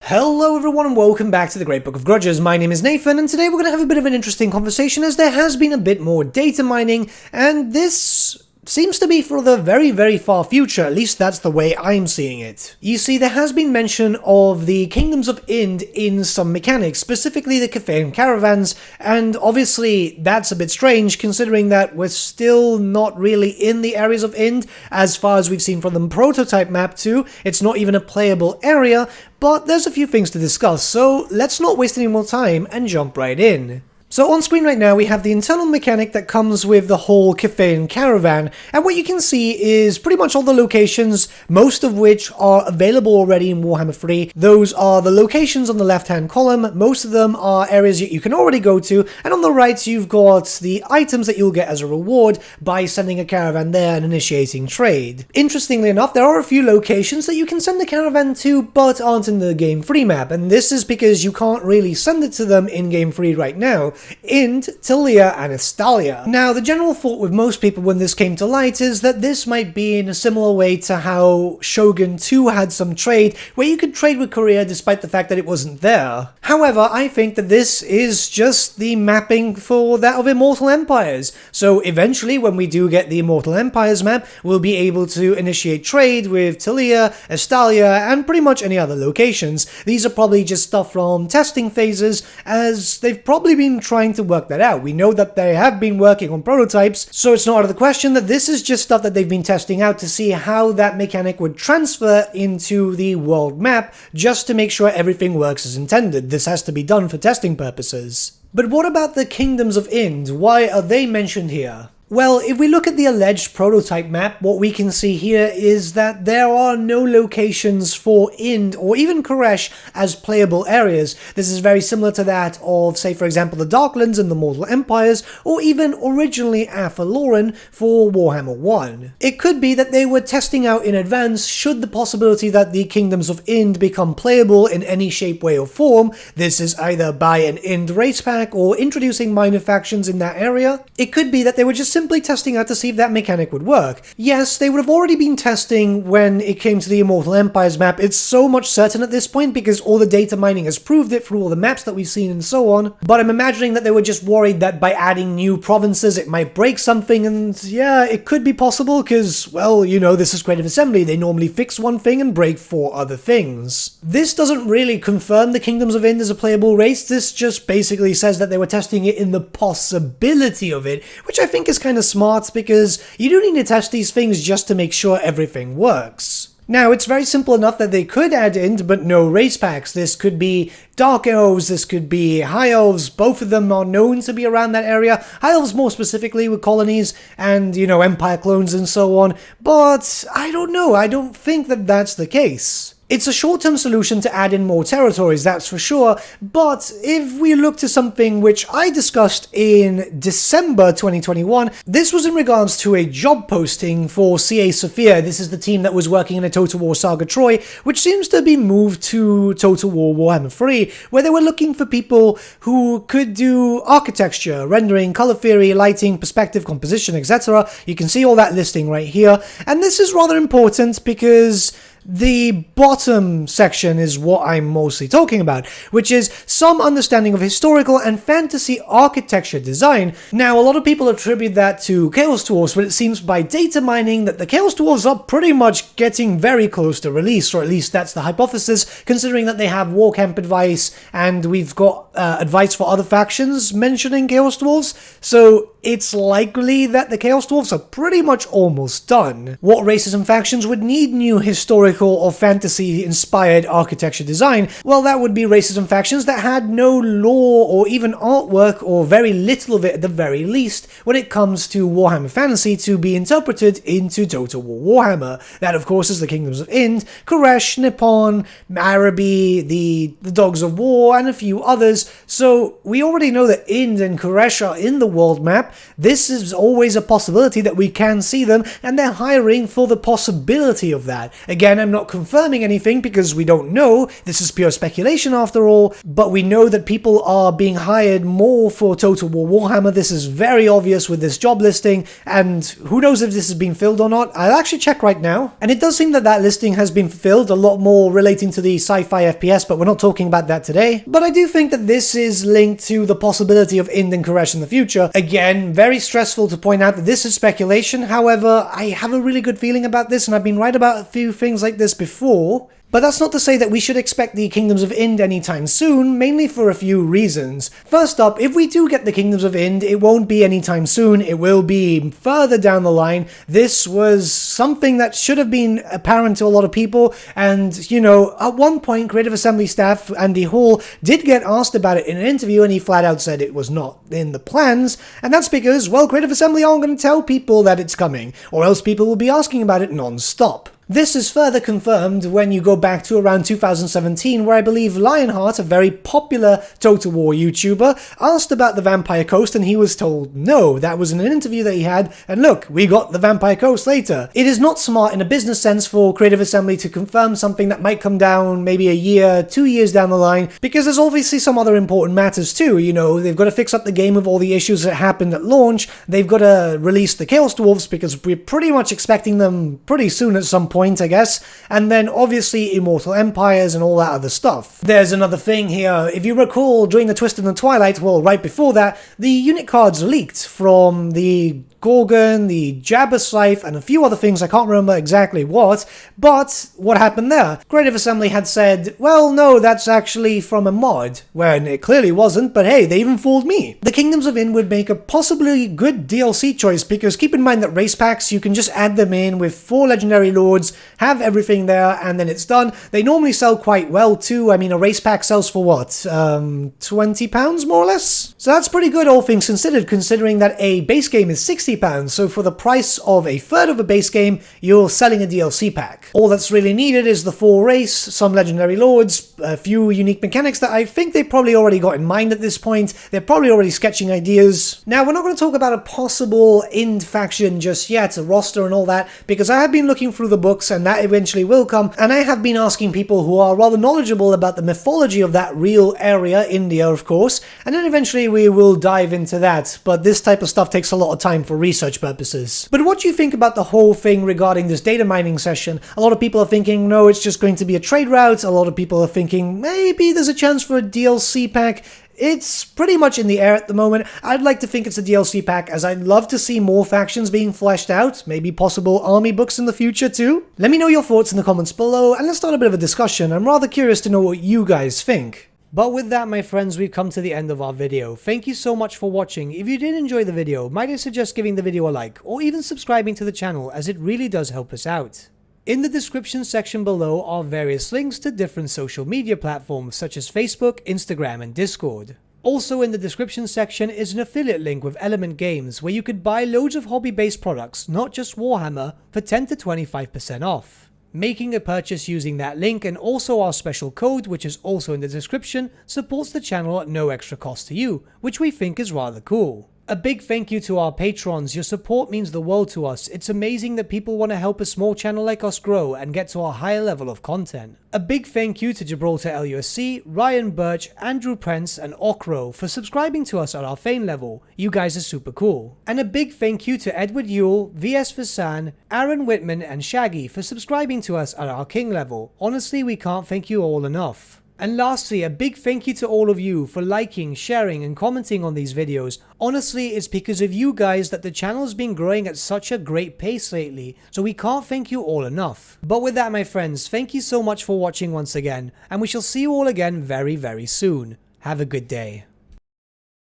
Hello everyone and welcome back to the Great Book of Grudges. My name is Nathan and today we're going to have a bit of an interesting conversation as there has been a bit more data mining and this seems to be for the very far future, at least that's the way I'm seeing it. You see, there has been mention of the Kingdoms of Ind in some mechanics, specifically the Cathayan caravans, and obviously that's a bit strange considering that we're still not really in the areas of Ind, as far as we've seen from the prototype map too. It's not even a playable area, but there's a few things to discuss, so let's not waste any more time and jump right in. So on screen right now we have the internal mechanic that comes with the whole Cathayan caravan, and what you can see is pretty much all the locations, most of which are available already in Warhammer 3. Those are the locations on the left hand column, most of them are areas that you can already go to, and on the right you've got the items that you'll get as a reward by sending a caravan there and initiating trade. Interestingly enough, there are a few locations that you can send the caravan to but aren't in the Game 3 map, and this is because you can't really send it to them in Game 3 right now. Ind, Talia, and Estalia. Now, the general thought with most people when this came to light is that this might be in a similar way to how Shogun 2 had some trade, where you could trade with Korea despite the fact that it wasn't there. However, I think that this is just the mapping for that of Immortal Empires. So eventually, when we do get the Immortal Empires map, we'll be able to initiate trade with Talia, Estalia, and pretty much any other locations. These are probably just stuff from testing phases, as they've probably been trying to work that out. We know that they have been working on prototypes, so it's not out of the question that this is just stuff that they've been testing out to see how that mechanic would transfer into the world map, just to make sure everything works as intended. This has to be done for testing purposes. But what about the Kingdoms of Ind? Why are they mentioned here? Well, if we look at the alleged prototype map, what we can see here is that there are no locations for Ind or even Koresh as playable areas. This is very similar to that of, say, for example, the Darklands and the Mortal Empires, or even originally Athaloran for Warhammer 1. It could be that they were testing out in advance should the possibility that the Kingdoms of Ind become playable in any shape, way, or form. This is either by an Ind race pack or introducing minor factions in that area. It could be that they were just simply testing out to see if that mechanic would work. Yes, they would have already been testing when it came to the Immortal Empires map. It's so much certain at this point because all the data mining has proved it through all the maps that we've seen and so on. But I'm imagining that they were just worried that by adding new provinces it might break something, and yeah, it could be possible because, well, you know, this is Creative Assembly. They normally fix one thing and break 4 other things. This doesn't really confirm the Kingdoms of Ind as a playable race. This just basically says that they were testing it in the possibility of it, which I think is kind of smart because you do need to test these things just to make sure everything works. Now, it's very simple enough that they could add Ind, but no race packs. This could be Dark Elves, this could be High Elves, both of them are known to be around that area. High Elves more specifically with colonies and, you know, Empire clones and so on, but I don't know, I don't think that that's the case. It's a short-term solution to add in more territories, that's for sure, but if we look to something which I discussed in December 2021, this was in regards to a job posting for CA Sophia. This is the team that was working in a Total War Saga Troy, which seems to be moved to Total War Warhammer 3, where they were looking for people who could do architecture, rendering, color theory, lighting, perspective, composition, etc. You can see all that listing right here, and this is rather important because the bottom section is what I'm mostly talking about, which is some understanding of historical and fantasy architecture design. Now, a lot of people attribute that to Chaos Dwarfs, but it seems by data mining that the Chaos Dwarfs are pretty much getting very close to release, or at least that's the hypothesis, considering that they have Warcamp advice, and we've got advice for other factions mentioning Chaos Dwarfs, so it's likely that the Chaos Dwarfs are pretty much almost done. What races and factions would need new historical or fantasy-inspired architecture design? Well, that would be races and factions that had no lore or even artwork, or very little of it at the very least, when it comes to Warhammer Fantasy to be interpreted into Total War Warhammer. That, of course, is the Kingdoms of Ind, Koresh, Nippon, Araby, the Dogs of War, and a few others. So we already know that Ind and Koresh are in the world map, this is always a possibility that we can see them, and they're hiring for the possibility of that. Again, I'm not confirming anything because we don't know. This is pure speculation after all, but we know that people are being hired more for Total War Warhammer. This is very obvious with this job listing, and who knows if this has been filled or not. I'll actually check right now, and it does seem that that listing has been fulfilled, a lot more relating to the sci-fi FPS, but we're not talking about that today. But I do think that this is linked to the possibility of Ind and Koresh in the future. Again, very stressful to point out that this is speculation. However, I have a really good feeling about this, and I've been right about a few things like this before. But that's not to say that we should expect the Kingdoms of Ind anytime soon, mainly for a few reasons. First up, if we do get the Kingdoms of Ind, it won't be anytime soon, it will be further down the line. This was something that should have been apparent to a lot of people, and, you know, at one point, Creative Assembly staff Andy Hall did get asked about it in an interview, and he flat out said it was not in the plans, and that's because, well, Creative Assembly aren't going to tell people that it's coming, or else people will be asking about it non-stop. This is further confirmed when you go back to around 2017, where I believe Lionheart, a very popular Total War YouTuber, asked about the Vampire Coast and he was told no. That was in an interview that he had, and look, we got the Vampire Coast later. It is not smart in a business sense for Creative Assembly to confirm something that might come down maybe a year, 2 years down the line, because there's obviously some other important matters too. You know, they've got to fix up the game with all the issues that happened at launch, they've got to release the Chaos Dwarfs because we're pretty much expecting them pretty soon at some point, I guess, and then obviously Immortal Empires and all that other stuff. There's another thing here. If you recall, during the Twist in the Twilight, well, right before that, the unit cards leaked from the Gorgon, the Jabba Scythe, and a few other things. I can't remember exactly what, but what happened there? Creative Assembly had said, well, no, that's actually from a mod, when it clearly wasn't, but hey, they even fooled me. The Kingdoms of Ind would make a possibly good DLC choice, because keep in mind that race packs, you can just add them in with 4 Legendary Lords, have everything there, and then it's done. They normally sell quite well too. I mean, a race pack sells for what, £20 more or less? So that's pretty good, all things considered, considering that a base game is £60. So for the price of a third of a base game, you're selling a DLC pack. All that's really needed is the 4 race, some Legendary Lords, a few unique mechanics that I think they probably already got in mind at this point. They're probably already sketching ideas. Now, we're not going to talk about a possible Ind faction just yet, a roster and all that, because I have been looking through the books and that eventually will come, and I have been asking people who are rather knowledgeable about the mythology of that real area, India of course, and then eventually we will dive into that, but this type of stuff takes a lot of time for research purposes. But what do you think about the whole thing regarding this data mining session? A lot of people are thinking, no, it's just going to be a trade route. A lot of people are thinking, maybe there's a chance for a DLC pack. It's pretty much in the air at the moment. I'd like to think it's a DLC pack, as I'd love to see more factions being fleshed out, maybe possible army books in the future too. Let me know your thoughts in the comments below, and let's start a bit of a discussion. I'm rather curious to know what you guys think. But with that, my friends, we've come to the end of our video. Thank you so much for watching. If you did enjoy the video, might I suggest giving the video a like, or even subscribing to the channel, as it really does help us out. In the description section below are various links to different social media platforms such as Facebook, Instagram, and Discord. Also in the description section is an affiliate link with Element Games where you could buy loads of hobby-based products, not just Warhammer, for 10 to 25% off. Making a purchase using that link and also our special code, which is also in the description, supports the channel at no extra cost to you, which we think is rather cool. A big thank you to our patrons. Your support means the world to us. It's amazing that people want to help a small channel like us grow and get to a higher level of content. A big thank you to Gibraltar LUSC, Ryan Birch, Andrew Prince, and Okro for subscribing to us at our Fane level. You guys are super cool. And a big thank you to Edward Yule, VS Vasan, Aaron Whitman, and Shaggy for subscribing to us at our King level. Honestly, we can't thank you all enough. And lastly, a big thank you to all of you for liking, sharing, and commenting on these videos. Honestly, it's because of you guys that the channel's been growing at such a great pace lately, so we can't thank you all enough. But with that, my friends, thank you so much for watching once again, and we shall see you all again very, very soon. Have a good day.